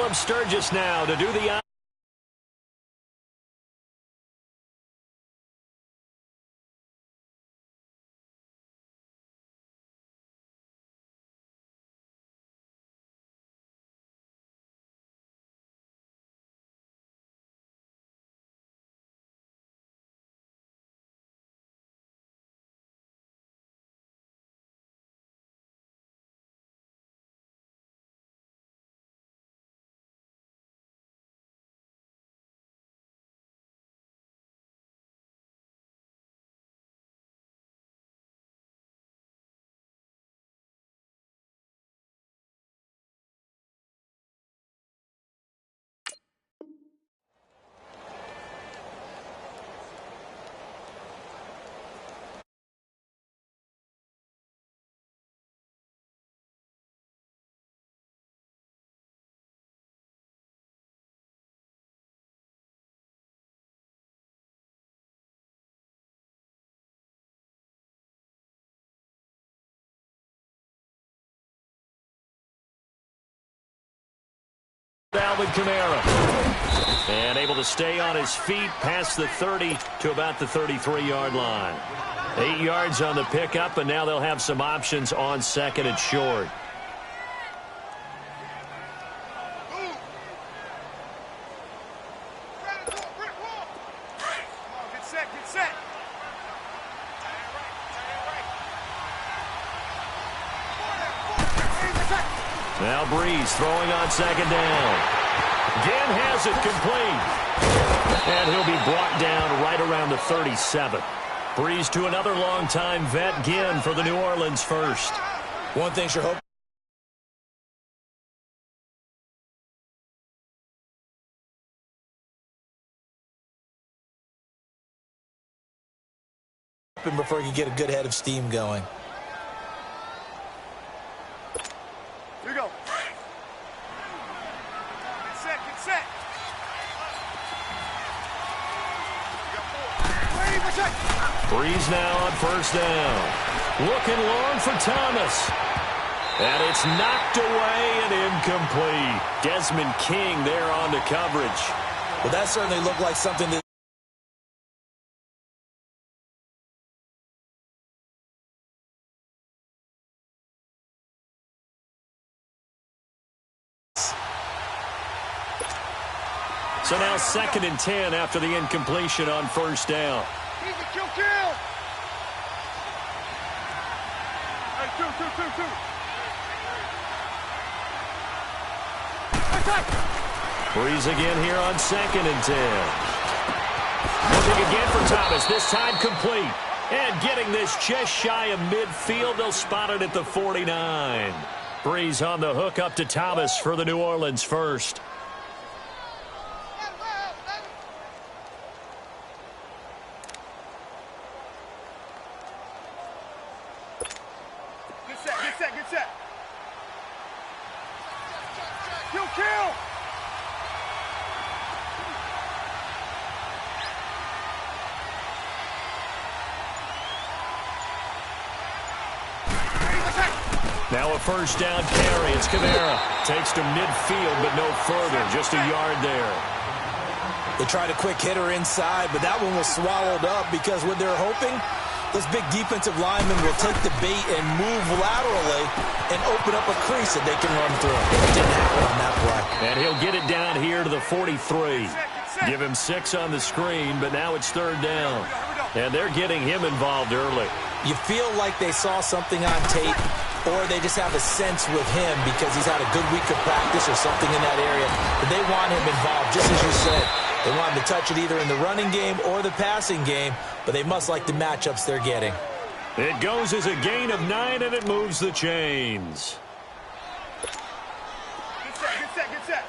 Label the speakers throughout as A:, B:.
A: Caleb Sturgis now to do the Alvin Kamara. And able to stay on his feet past the 30 to about the 33-yard line. 8 yards on the pickup, and now they'll have some options on second and short. Now Breeze throwing on second down. Ginn has it complete. And he'll be brought down right around the 37. Breeze to another longtime vet, Ginn, for the New Orleans first.
B: One thing sure hope. Before he can get a good head of steam going.
C: Here we go. Get set, get set.
A: Breeze now on first down. Looking long for Thomas. And it's knocked away and incomplete. Desmond King there on the coverage.
B: Well, that certainly looked like something that
A: so now 2nd and 10 after the incompletion on first down.
C: Easy, kill. Hey, two.
A: Breeze again here on 2nd and 10. Looking again for Thomas, this time complete. And getting this just shy of midfield, they'll spot it at the 49. Breeze on the hook up to Thomas for the New Orleans first.
C: Get set. Kill.
A: Now a first down carry. It's Kamara. Takes to midfield, but no further. Just a yard there.
B: They tried a quick hitter inside, but that one was swallowed up because what they're hoping, this big defensive lineman will take the bait and move laterally and open up a crease that they can run through. It didn't happen on that play.
A: And he'll get it down here to the 43. Give him 6 on the screen, but now it's 3rd down. And they're getting him involved early.
B: You feel like they saw something on tape, or they just have a sense with him because he's had a good week of practice or something in that area. But they want him involved, just as you said. They want him to touch it either in the running game or the passing game, but they must like the matchups they're getting.
A: It goes as a gain of 9, and it moves the chains.
C: Get set.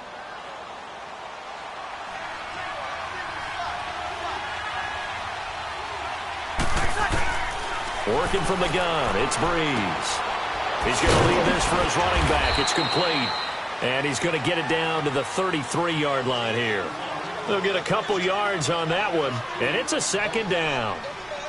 A: Working from the gun, it's Breeze. He's going to leave this for his running back. It's complete. And he's going to get it down to the 33-yard line here. They'll get a couple yards on that one, and it's a 2nd down.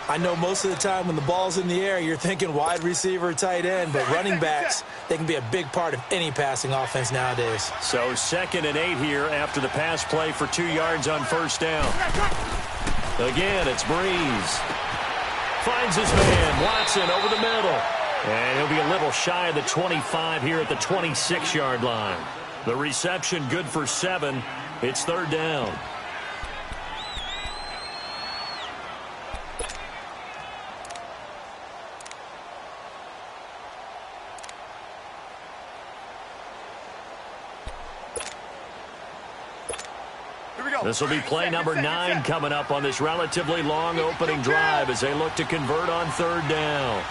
B: I know most of the time when the ball's in the air, you're thinking wide receiver, tight end, but running backs, they can be a big part of any passing offense nowadays.
A: So 2nd and 8 here after the pass play for 2 yards on first down. Again, it's Breeze. Finds his man, Watson, over the middle. And he'll be a little shy of the 25 here at the 26-yard line. The reception good for 7. It's 3rd down. This will be play number 9 coming up on this relatively long opening drive as they look to convert on 3rd down.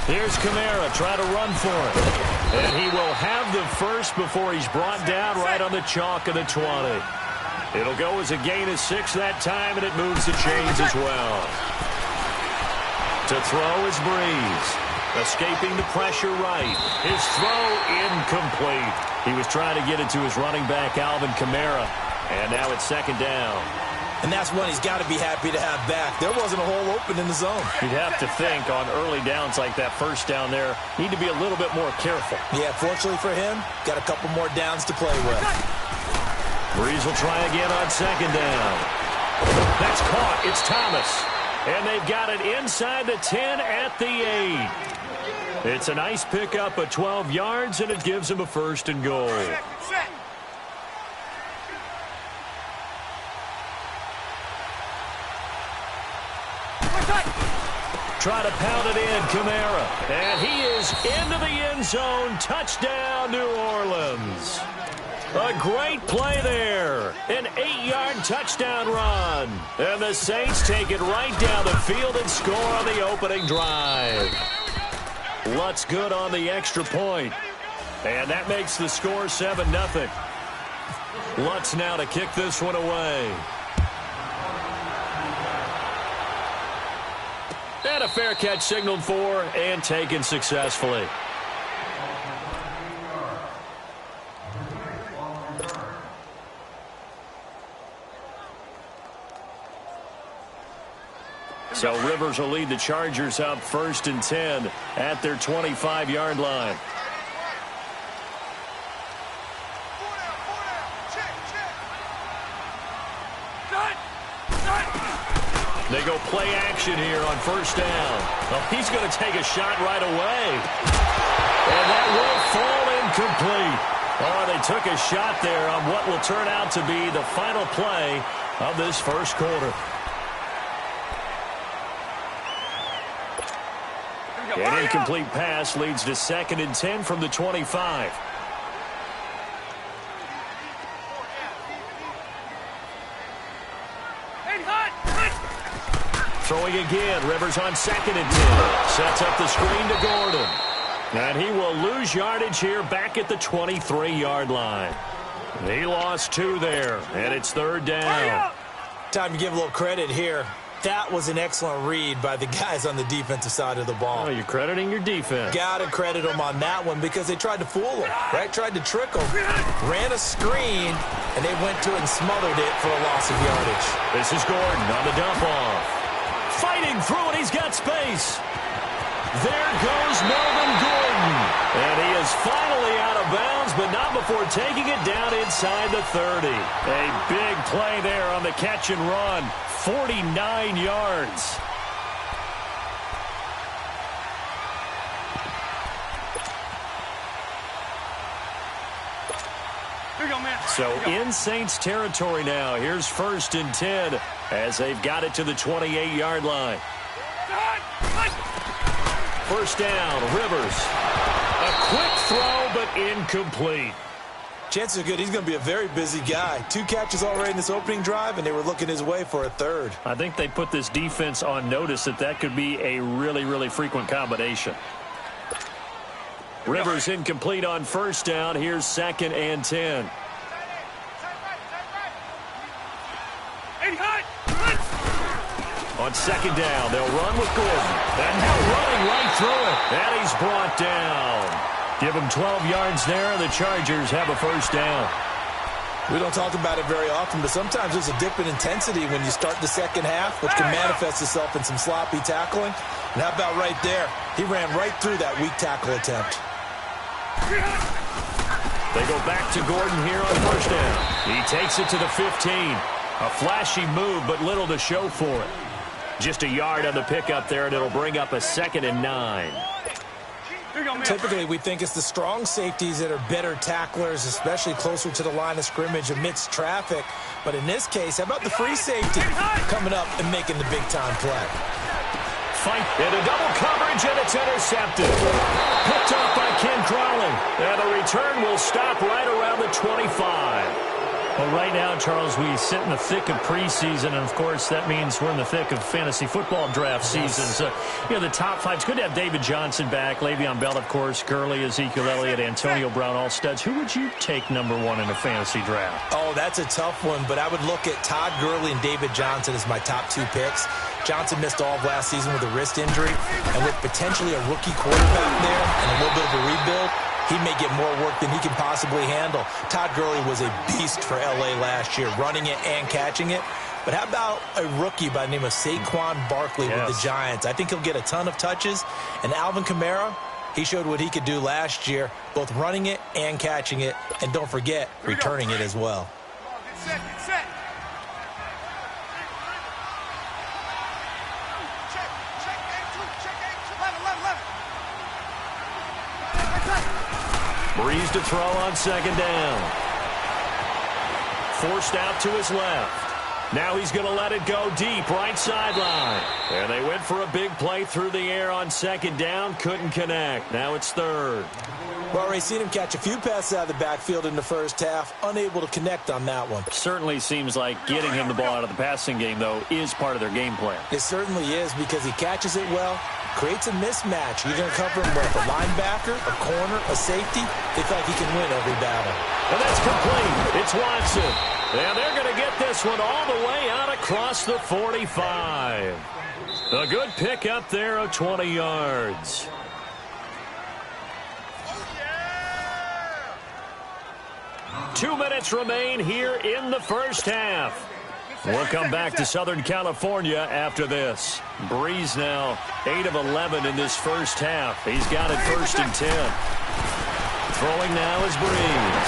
A: Here's Kamara, try to run for it. And he will have the first before he's brought down right on the chalk of the 20. It'll go as a gain of 6 that time, and it moves the chains as well. To throw is Breeze. Escaping the pressure right. His throw incomplete. He was trying to get it to his running back, Alvin Kamara. And now it's 2nd down.
B: And that's one he's got to be happy to have back. There wasn't a hole open in the zone.
A: You'd have to think on early downs like that first down there, need to be a little bit more careful.
B: Yeah, fortunately for him, got a couple more downs to play with.
A: Breeze will try again on 2nd down. That's caught. It's Thomas. And they've got it inside the 10 at the 8. It's a nice pickup of 12 yards, and it gives him a 1st and goal. Try to pound it in, Kamara. And he is into the end zone. Touchdown, New Orleans. A great play there. An 8-yard touchdown run. And the Saints take it right down the field and score on the opening drive. Lutz good on the extra point. And that makes the score 7-0. Lutz now to kick this one away. And a fair catch signaled for and taken successfully. So Rivers will lead the Chargers up 1st and 10 at their 25-yard line. They go play action here on 1st down. Well, he's going to take a shot right away. And that will fall incomplete. Oh, they took a shot there on what will turn out to be the final play of this first quarter. An incomplete pass leads to 2nd and 10 from the 25. Throwing again. Rivers on 2nd and 10. Sets up the screen to Gordon. And he will lose yardage here back at the 23-yard line. He lost 2 there, and it's 3rd down.
B: Time to give a little credit here. That was an excellent read by the guys on the defensive side of the ball.
A: Oh, you're crediting your defense.
B: Got to credit them on that one because they tried to fool him, right? Tried to trick him. Ran a screen, and they went to it and smothered it for a loss of yardage.
A: This is Gordon on the dump off. Fighting through it. He's got space. There goes Melvin Gordon. And he is finally out of bounds, but not before taking it down inside the 30. A big play there on the catch and run. 49 yards. So in Saints territory now. Here's 1st and 10 as they've got it to the 28-yard line. 1st down, Rivers. A quick throw, but incomplete.
B: Chances are good he's going to be a very busy guy. 2 catches already in this opening drive, and they were looking his way for a 3rd.
A: I think they put this defense on notice that could be a really, really frequent combination. Rivers incomplete on 1st down. Here's 2nd and 10. On 2nd down, they'll run with Gordon. And now running right through it. And he's brought down. Give him 12 yards there, and the Chargers have a 1st down.
B: We don't talk about it very often, but sometimes there's a dip in intensity when you start the second half, which can manifest itself in some sloppy tackling. And how about right there? He ran right through that weak tackle attempt.
A: They go back to Gordon here on first down. He takes it to the 15. A flashy move, but little to show for it. Just a yard on the pickup there, and it'll bring up a 2nd and 9.
B: Typically, we think it's the strong safeties that are better tacklers, especially closer to the line of scrimmage amidst traffic. But in this case, how about the free safety coming up and making the big-time play?
A: Fight into double coverage, and it's intercepted. Picked off by Ken Crowley. And the return will stop right around the 25.
D: Well, right now, Charles, we sit in the thick of preseason, and, of course, that means we're in the thick of fantasy football draft season. So, the top 5. It's good to have David Johnson back, Le'Veon Bell, of course, Gurley, Ezekiel Elliott, Antonio Brown, all studs. Who would you take number 1 in a fantasy draft?
B: Oh, that's a tough one, but I would look at Todd Gurley and David Johnson as my top 2 picks. Johnson missed all of last season with a wrist injury, and with potentially a rookie quarterback there and a little bit of a rebuild, he may get more work than he can possibly handle. Todd Gurley was a beast for L.A. last year, running it and catching it. But how about a rookie by the name of Saquon Barkley with the Giants? I think he'll get a ton of touches. And Alvin Kamara, he showed what he could do last year, both running it and catching it. And don't forget, returning it as well.
C: Get set, get set. Check, check, 11.
A: Breeze to throw on 2nd down. Forced out to his left. Now he's going to let it go deep, right sideline. And they went for a big play through the air on 2nd down. Couldn't connect. Now it's 3rd.
B: Well, Ray, seen him catch a few passes out of the backfield in the first half. Unable to connect on that one.
D: Certainly seems like getting him the ball out of the passing game, though, is part of their game plan.
B: It certainly is, because he catches it well, creates a mismatch. You're going to cover him with a linebacker, a corner, a safety. They feel like he can win every battle.
A: And that's complete. It's Watson. And they're going to get this one all the way out across the 45. A good pick up there of 20 yards.
C: Yeah!
A: 2 minutes remain here in the first half. We'll come back to Southern California after this. Breeze now 8 of 11 in this first half. He's got it 1st and 10. Throwing now is Breeze.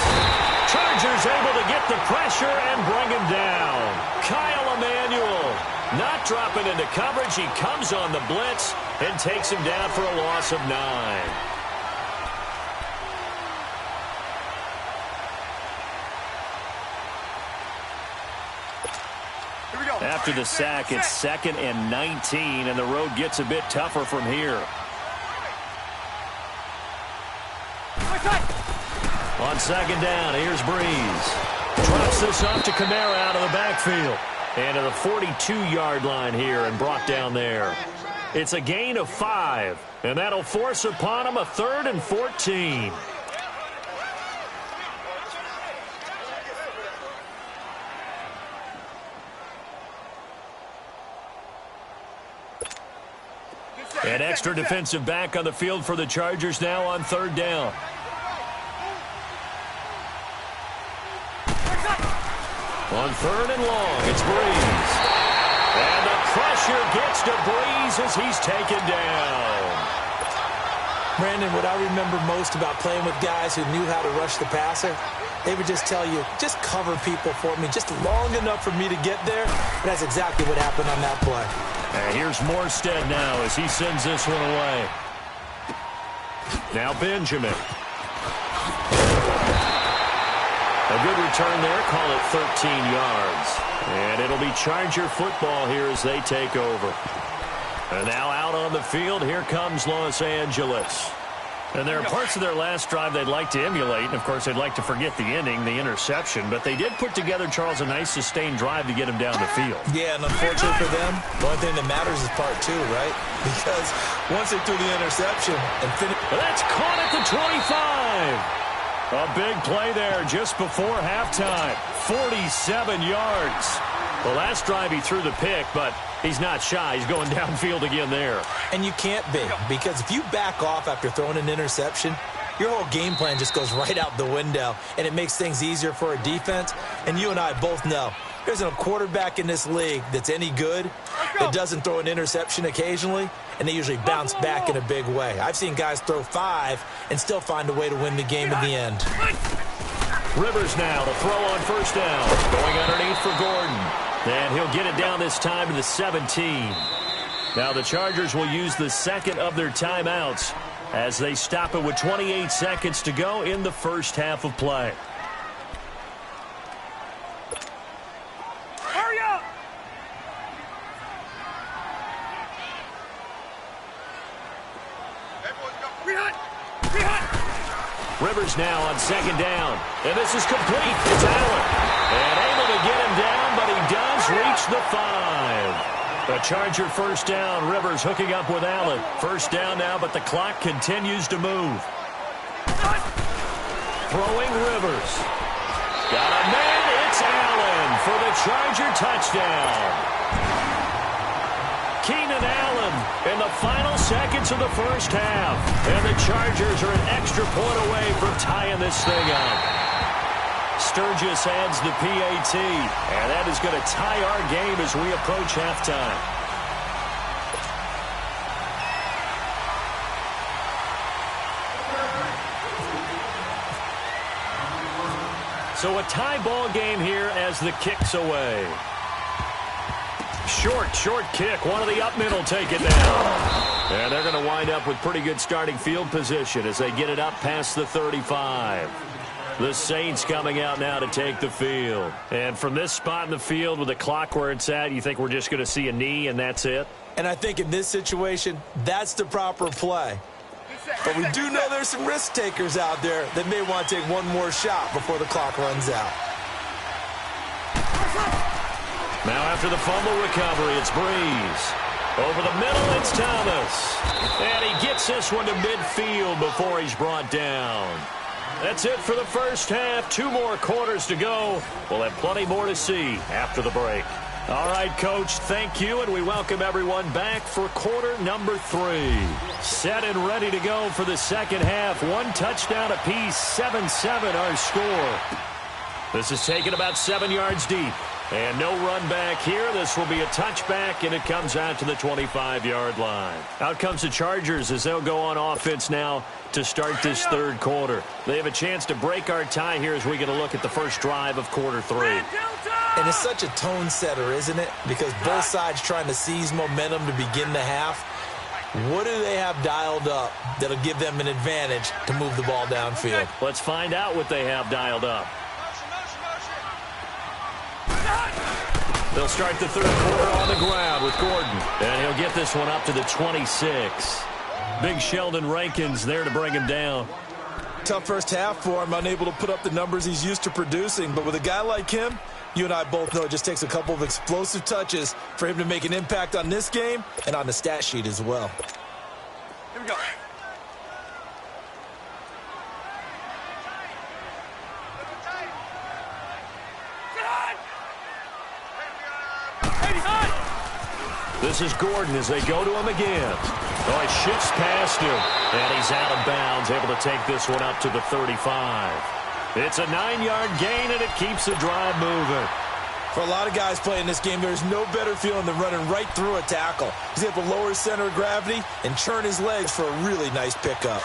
A: Chargers able to get the pressure and bring him down. Kyle Emanuel not dropping into coverage. He comes on the blitz and takes him down for a loss of 9. After the sack, it's 2nd and 19, and the road gets a bit tougher from here. On 2nd down, here's Breeze. Drops this off to Kamara out of the backfield. And to the 42-yard line here and brought down there. It's a gain of 5, and that'll force upon him a 3rd and 14. An extra defensive back on the field for the Chargers now on 3rd down. On 3rd and long, it's Breeze. And the pressure gets to Breeze as he's taken down.
B: Brandon, what I remember most about playing with guys who knew how to rush the passer, they would just tell you, just cover people for me, just long enough for me to get there. And that's exactly what happened on that play.
A: And here's Morstead now as he sends this one away. Now Benjamin. A good return there, call it 13 yards. And it'll be Charger football here as they take over. And now out on the field, here comes Los Angeles. And there are parts of their last drive they'd like to emulate. And, of course, they'd like to forget the ending, the interception. But they did put together, Charles, a nice sustained drive to get him down the field.
B: Yeah, and unfortunately for them, the only thing that matters is part 2, right? Because once they threw the interception and finished.
A: That's caught at the 25. A big play there just before halftime. 47 yards. The last drive he threw the pick, but he's not shy. He's going downfield again there.
B: And you can't be, because if you back off after throwing an interception, your whole game plan just goes right out the window, and it makes things easier for a defense. And you and I both know there's a quarterback in this league that's any good that doesn't throw an interception occasionally, and they usually bounce back in a big way. I've seen guys throw 5 and still find a way to win the game in the end.
A: Rivers now to throw on first down. Going underneath for Gordon. And he'll get it down this time to the 17. Now the Chargers will use the second of their timeouts as they stop it with 28 seconds to go in the first half of play.
C: Hurry up!
A: Rivers now on second down. And this is complete. It's Allen. And able to get him down, but he does reach the 5. A Charger first down. Rivers hooking up with Allen. First down now, but the clock continues to move. Throwing Rivers. Got a man. It's Allen for the Charger touchdown. Keenan Allen in the final seconds of the first half. And the Chargers are an extra point away from tying this thing up. Sturgis adds the PAT. And that is going to tie our game as we approach halftime. So a tie ball game here as the kick's away. Short kick. One of the up men will take it down. And they're going to wind up with pretty good starting field position as they get it up past the 35. The Saints coming out now to take the field. And from this spot in the field with the clock where it's at, you think we're just going to see a knee and that's it?
B: And I think in this situation, that's the proper play. But we do know there's some risk takers out there that may want to take one more shot before the clock runs out.
A: Now after the fumble recovery, it's Breeze. Over the middle, it's Thomas. And he gets this one to midfield before he's brought down. That's it for the first half. 2 more quarters to go. We'll have plenty more to see after the break. All right, Coach, thank you, and we welcome everyone back for quarter number 3. Set and ready to go for the second half. 1 touchdown apiece, 7-7 our score. This is taken about 7 yards deep. And no run back here. This will be a touchback, and it comes out to the 25-yard line. Out comes the Chargers as they'll go on offense now to start this third quarter. They have a chance to break our tie here as we get a look at the first drive of quarter 3.
B: And it's such a tone setter, isn't it? Because both sides trying to seize momentum to begin the half. What do they have dialed up that'll give them an advantage to move the ball downfield?
A: Let's find out what they have dialed up. They'll start the third quarter on the ground with Gordon. And he'll get this one up to the 26. Big Sheldon Rankins there to bring him down.
B: Tough first half for him, unable to put up the numbers he's used to producing. But with a guy like him, you and I both know it just takes a couple of explosive touches for him to make an impact on this game and on the stat sheet as well.
C: Here we go.
A: This is Gordon as they go to him again. Oh, he shifts past him, and he's out of bounds, able to take this one up to the 35. It's a 9-yard gain, and it keeps the drive moving.
B: For a lot of guys playing this game, there's no better feeling than running right through a tackle. He's able to lower his center of gravity and churn his legs for a really nice pickup.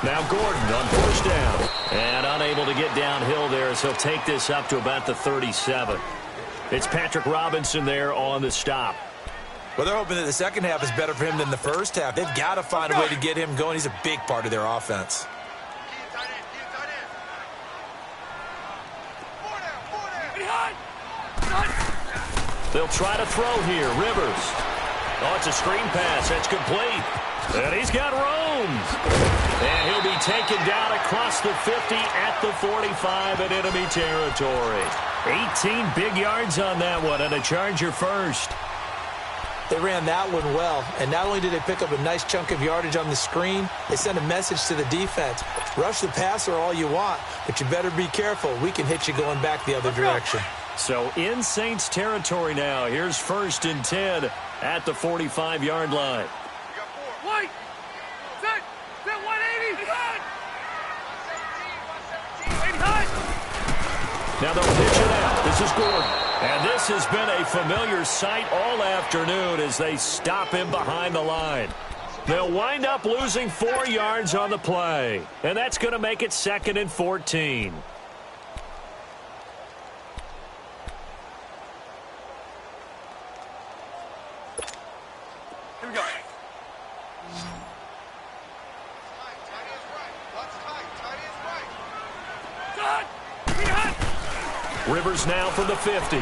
A: Now Gordon on first down. And unable to get downhill there, so he'll take this up to about the 37. It's Patrick Robinson there on the stop.
B: Well, they're hoping that the second half is better for him than the first half. They've got to find a way to get him going. He's a big part of their offense.
A: They'll try to throw here. Rivers. Oh, it's a screen pass. That's complete. And he's got room. And he'll be taken down across the 50 at the 45 in enemy territory. 18 big yards on that one, and a Charger first.
B: They ran that one well, and not only did they pick up a nice chunk of yardage on the screen, they sent a message to the defense. Rush the passer all you want, but you better be careful. We can hit you going back the other direction.
A: So in Saints territory now. Here's 1st and 10 at the 45-yard line.
C: White! Set! Set 180! Hot! 80 hot!
A: Now they'll pitch it out. This is Gordon. And this has been a familiar sight all afternoon as they stop him behind the line. They'll wind up losing 4 yards on the play. And that's going to make it 2nd and 14.
C: Here we go.
A: Rivers now from the 50.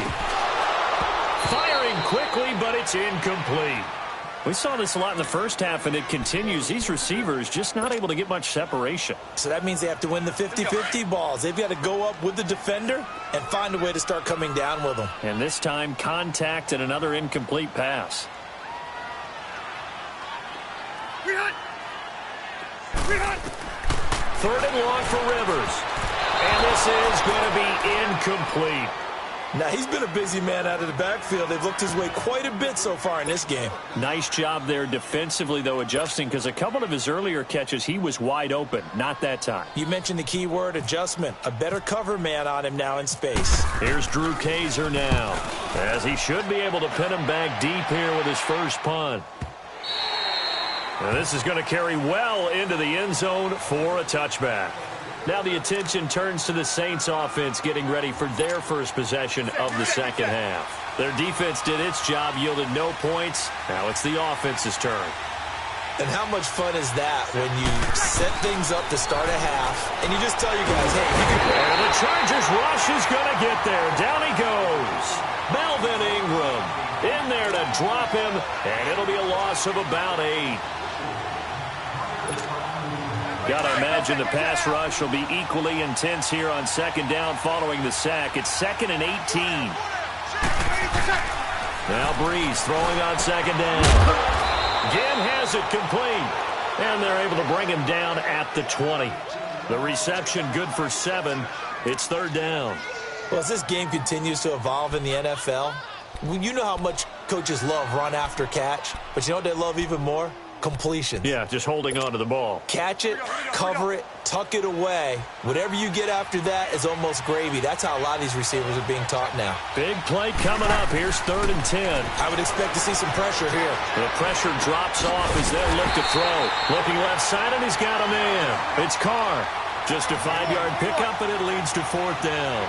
A: Firing quickly, but it's incomplete.
D: We saw this a lot in the first half, and it continues. These receivers just not able to get much separation.
B: So that means they have to win the 50-50 balls. They've got to go up with the defender and find a way to start coming down with them.
D: And this time, contact and another incomplete pass.
A: 3rd and long for Rivers. And this is going to be incomplete.
B: Now, he's been a busy man out of the backfield. They've looked his way quite a bit so far in this game.
D: Nice job there defensively, though, adjusting, because a couple of his earlier catches, he was wide open. Not that time.
B: You mentioned the key word, adjustment. A better cover man on him now in space.
A: Here's Drew Kaiser now, as he should be able to pin him back deep here with his first punt. And this is going to carry well into the end zone for a touchback. Now the attention turns to the Saints offense getting ready for their first possession of the second half. Their defense did its job, yielded no points. Now it's the offense's turn.
B: And how much fun is that when you set things up to start a half and you just tell you guys, hey, you can...
A: And the Chargers rush is going to get there. Down he goes. Melvin Ingram in there to drop him, and it'll be a loss of about 8. Got to imagine the pass rush will be equally intense here on 2nd down following the sack. It's 2nd and 18. Now Breeze throwing on 2nd down. Again has it complete. And they're able to bring him down at the 20. The reception good for 7. It's 3rd down.
B: Well, as this game continues to evolve in the NFL, you know how much coaches love run after catch, but you know what they love even more? Completions.
A: Yeah, just holding on to the ball.
B: Catch it, cover it, tuck it away. Whatever you get after that is almost gravy. That's how a lot of these receivers are being taught now.
A: Big play coming up. Here's 3rd and 10.
B: I would expect to see some pressure here.
A: The pressure drops off as they look to throw. Looking left side, and he's got a man. It's Carr. Just a 5-yard pickup, and it leads to 4th down.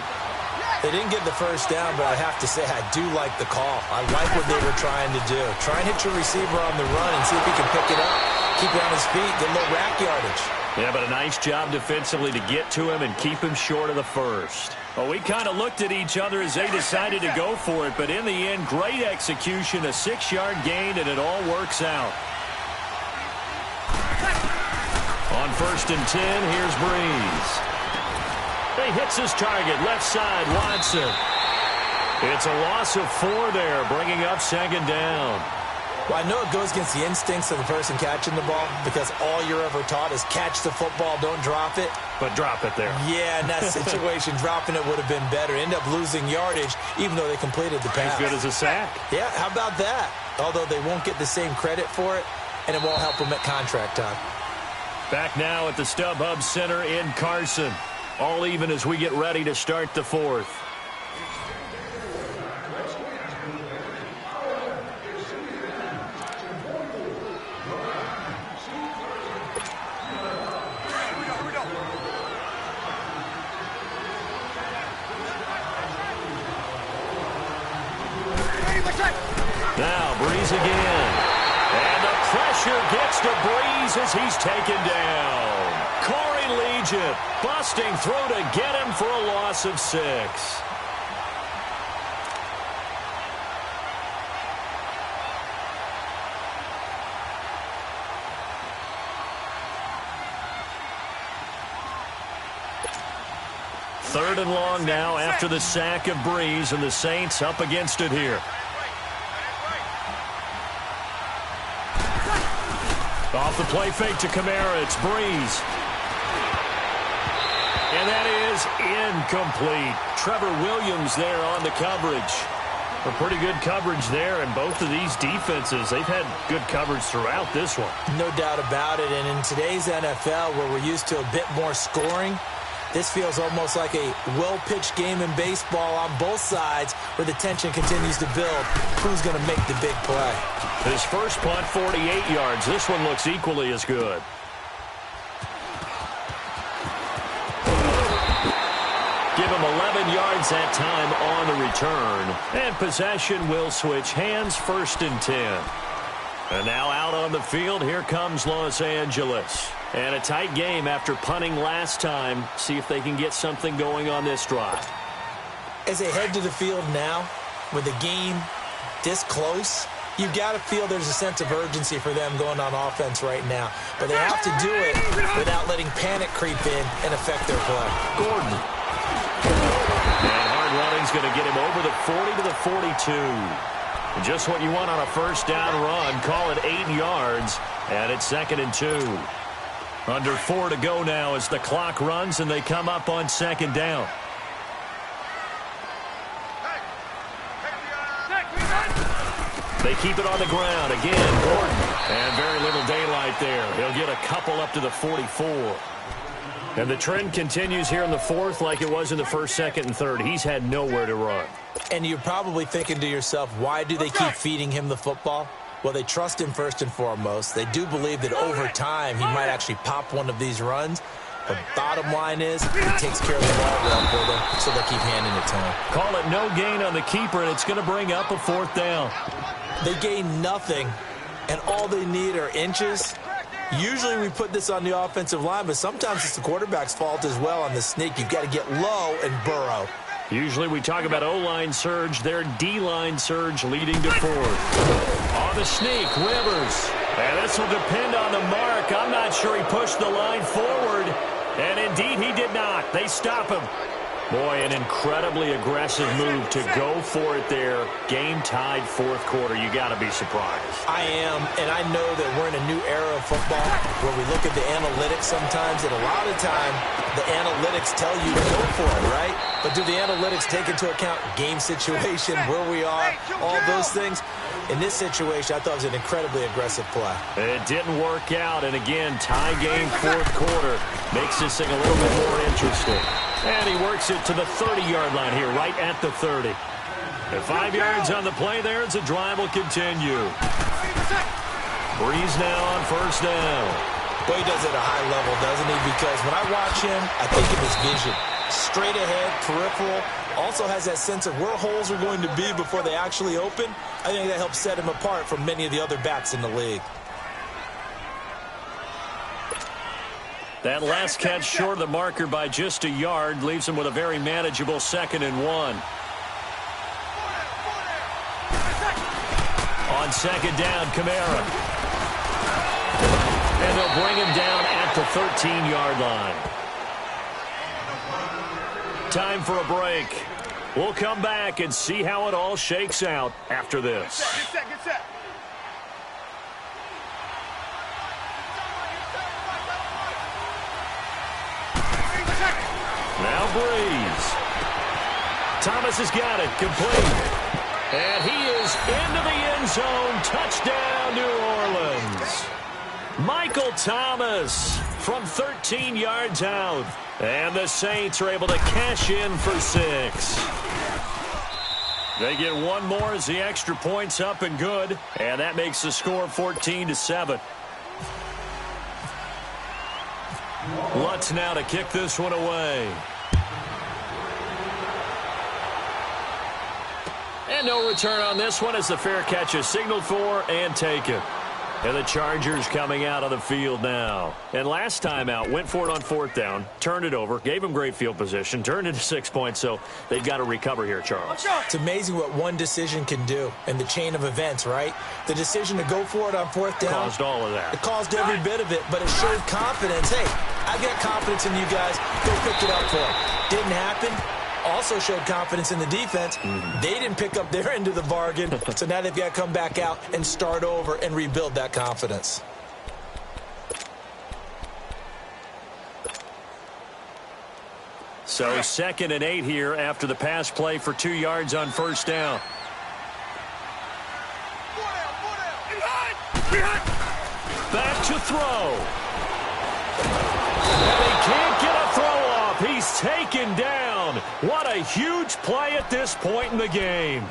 B: They didn't get the first down, but I have to say I do like the call. I like what they were trying to do. Try and hit your receiver on the run and see if he can pick it up. Keep it on his feet, get a little rack yardage.
A: Yeah, but a nice job defensively to get to him and keep him short of the first. Well, we kind of looked at each other as they decided to go for it, but in the end, great execution, a 6-yard gain, and it all works out. On 1st and 10, here's Breeze. He hits his target, left side, Watson. It's a loss of 4 there, bringing up 2nd down.
B: Well, I know it goes against the instincts of the person catching the ball because all you're ever taught is catch the football, don't drop it.
A: But drop it there.
B: Yeah, in that situation, dropping it would have been better. End up losing yardage, even though they completed the pass.
A: As good as a sack.
B: Yeah, how about that? Although they won't get the same credit for it, and it won't help them at contract time.
A: Back now at the StubHub Center in Carson. All even as we get ready to start the 4th. Now Breeze again. And the pressure gets to Breeze as he's taken down. Corey Legion busting through to get him for a loss of 6. Third and long now after the sack of Breeze, and the Saints up against it here. Off the play fake to Kamara, it's Breeze. And that is incomplete. Trevor Williams there on the coverage.
D: A pretty good coverage there, and both of these defenses, they've had good coverage throughout this one.
B: No doubt about it, and in today's NFL, where we're used to a bit more scoring, this feels almost like a well-pitched game in baseball on both sides where the tension continues to build. Who's going to make the big play?
D: His first punt, 48 yards. This one looks equally as good.
A: Give him 11 yards that time on the return. And possession will switch hands, 1st and 10. And now out on the field, here comes Los Angeles. And a tight game after punting last time. See if they can get something going on this drive.
B: As they head to the field now, with the game this close, you've got to feel there's a sense of urgency for them going on offense right now. But they have to do it without letting panic creep in and affect their play.
A: Gordon. And hard running's going to get him over the 40 to the 42. And just what you want on a first down run. Call it 8 yards. And it's 2nd and 2. Under 4 to go now as the clock runs and they come up on 2nd down. They keep it on the ground. Again, Gordon. And very little daylight there. He'll get a couple up to the 44.
D: And the trend continues here in the 4th like it was in the 1st, 2nd, and 3rd. He's had nowhere to run.
B: And you're probably thinking to yourself, why do they keep feeding him the football? Well, they trust him first and foremost. They do believe that over time he might actually pop one of these runs. But bottom line is he takes care of the ball well for them, so they keep handing it to him.
A: Call it no gain on the keeper, and it's going to bring up a 4th down.
B: They gain nothing, and all they need are inches. Usually we put this on the offensive line, but sometimes it's the quarterback's fault as well on the sneak. You've got to get low and burrow.
A: Usually we talk about O-line surge, their D-line surge leading to 4th. On the sneak, Rivers. And this will depend on the mark. I'm not sure he pushed the line forward. And indeed he did not. They stop him. Boy, an incredibly aggressive move to go for it there. Game tied 4th quarter. You got to be surprised.
B: I am, and I know that we're in a new era of football where we look at the analytics sometimes, and a lot of time the analytics tell you to go for it, right? But do the analytics take into account game situation, where we are, all those things? In this situation, I thought it was an incredibly aggressive play.
A: It didn't work out, and again, tie game 4th quarter makes this thing a little bit more interesting. And he works it to the 30-yard line here, right at the 30. And 5 yards on the play there as the drive will continue. Breeze now on 1st down.
B: Boy, he does it at a high level, doesn't he? Because when I watch him, I think of his vision. Straight ahead, peripheral. Also has that sense of where holes are going to be before they actually open. I think that helps set him apart from many of the other backs in the league.
A: That last catch short of the marker by just a yard leaves him with a very manageable 2nd and 1. On 2nd down, Kamara. And they'll bring him down at the 13-yard line. Time for a break. We'll come back and see how it all shakes out after this.
C: Get set.
A: Now Breeze. Thomas has got it, complete. And he is into the end zone. Touchdown, New Orleans. Michael Thomas from 13 yards out. And the Saints are able to cash in for 6. They get one more as the extra point's up and good. And that makes the score 14-7. Lutz now to kick this one away. And no return on this one as the fair catch is signaled for and taken. And the Chargers coming out of the field now. And last time out, went for it on 4th down, turned it over, gave them great field position, turned it to 6 points, so they've got to recover here, Charles.
B: It's amazing what one decision can do in the chain of events, right? The decision to go for it on 4th down.
A: Caused all of that.
B: It caused every bit of it, but it showed confidence. Hey, I've got confidence in you guys. Go pick it up for them. Didn't happen. Also showed confidence in the defense. They didn't pick up their end of the bargain, so now they've got to come back out and start over and rebuild that confidence.
A: So 2nd and 8 here after the pass play for 2 yards on first down. Back to throw. And he can't get a throw off. He's taken down. What a huge play at this point in the game.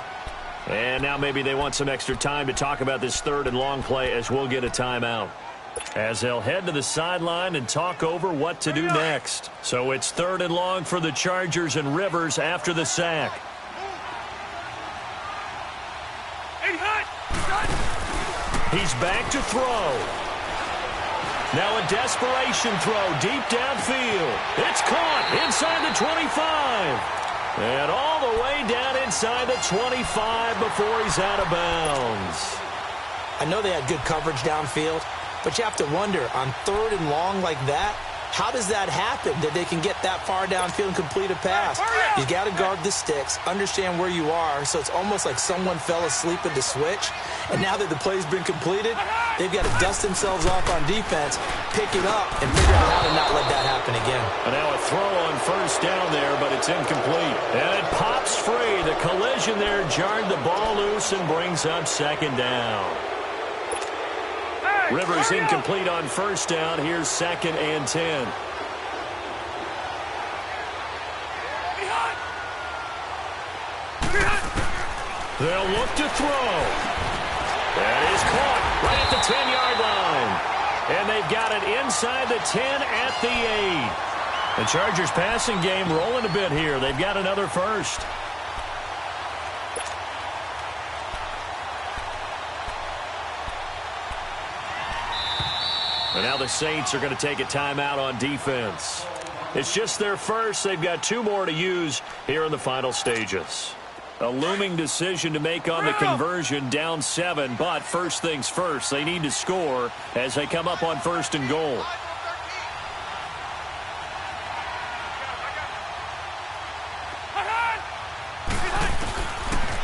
A: And now maybe they want some extra time to talk about this 3rd and long play as we'll get a timeout. As they'll head to the sideline and talk over what to do next. So it's 3rd and long for the Chargers and Rivers after the sack. He's back to throw. Now a desperation throw deep downfield. It's caught inside the 25. And all the way down inside the 25 before he's out of bounds.
B: I know they had good coverage downfield, but you have to wonder, on 3rd and long like that, how does that happen that they can get that far downfield and complete a pass? You got to guard the sticks, understand where you are, so it's almost like someone fell asleep at the switch, and now that the play's been completed, they've got to dust themselves off on defense, pick it up, and figure out how to not let that happen again.
A: And now a throw on first down there, but it's incomplete. And it pops free. The collision there jarred the ball loose and brings up 2nd down. Rivers incomplete on first down. Here's 2nd and 10. They'll look to throw. That is caught right at the 10-yard line. And they've got it inside the 10 at the 8. The Chargers passing game rolling a bit here. They've got another first. And now the Saints are going to take a timeout on defense. It's just their first. They've got 2 more to use here in the final stages. A looming decision to make on the conversion, down 7. But first things first, they need to score as they come up on 1st and goal.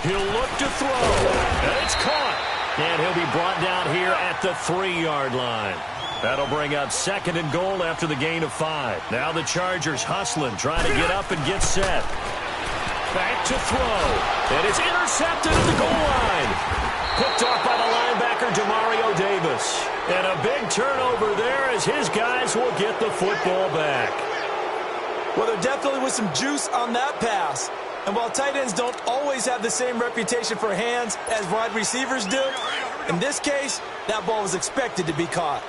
A: He'll look to throw. And it's caught. And he'll be brought down here at the 3-yard line. That'll bring up 2nd and goal after the gain of 5. Now the Chargers hustling, trying to get up and get set. Back to throw. And it's intercepted at the goal line. Picked off by the linebacker, Demario Davis. And a big turnover there as his guys will get the football back.
B: Well, there definitely was some juice on that pass. And while tight ends don't always have the same reputation for hands as wide receivers do, in this case, that ball was expected to be caught.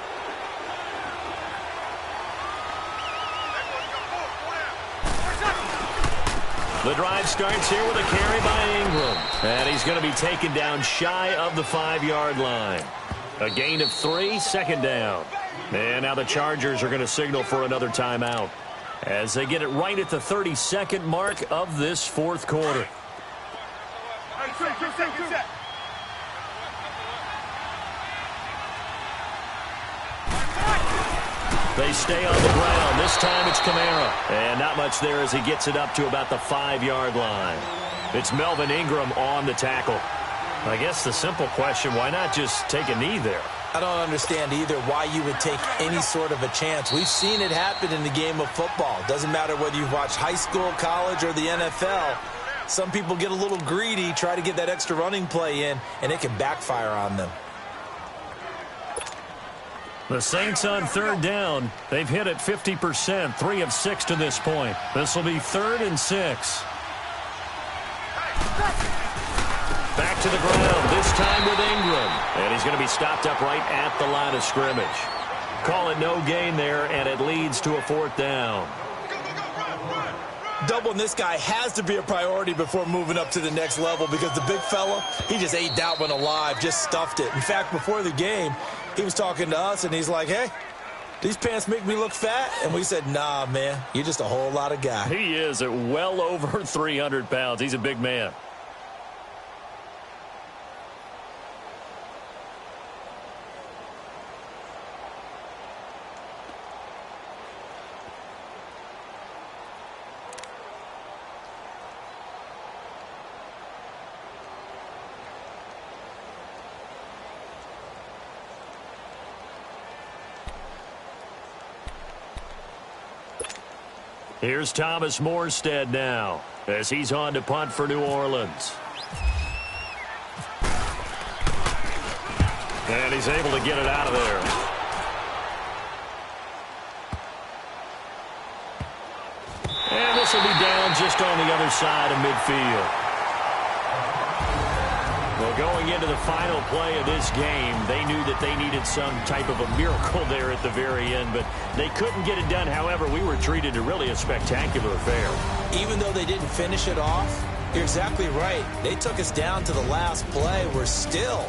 A: The drive starts here with a carry by Ingram. And he's going to be taken down shy of the 5-yard line. A gain of 3, 2nd down. And now the Chargers are going to signal for another timeout as they get it right at the 32nd mark of this 4th quarter. They stay on the ground. This time it's Kamara. And not much there as he gets it up to about the 5-yard line. It's Melvin Ingram on the tackle. I guess the simple question, why not just take a knee there?
B: I don't understand either why you would take any sort of a chance. We've seen it happen in the game of football. Doesn't matter whether you've watched high school, college, or the NFL. Some people get a little greedy, try to get that extra running play in, and it can backfire on them.
A: The Saints on 3rd down. They've hit it 50%, 3 of 6 to this point. This will be 3rd and 6. Back to the ground, this time with Ingram. And he's going to be stopped up right at the line of scrimmage. Call it no gain there, and it leads to a 4th down.
B: Doubling this guy has to be a priority before moving up to the next level because the big fella, he just ate that one alive, just stuffed it. In fact, before the game, he was talking to us, and he's like, hey, these pants make me look fat? And we said, nah, man, you're just a whole lot of guy.
A: He is at well over 300 pounds. He's a big man. Here's Thomas Morstead now as he's on to punt for New Orleans. And he's able to get it out of there. And this will be down just on the other side of midfield. Well, going into the final play of this game, they knew that they needed some type of a miracle there at the very end, but they couldn't get it done. However, we were treated to really a spectacular affair.
B: Even though they didn't finish it off, you're exactly right. They took us down to the last play. We're still,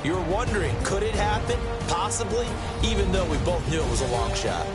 B: you're wondering, could it happen? Possibly, even though we both knew it was a long shot.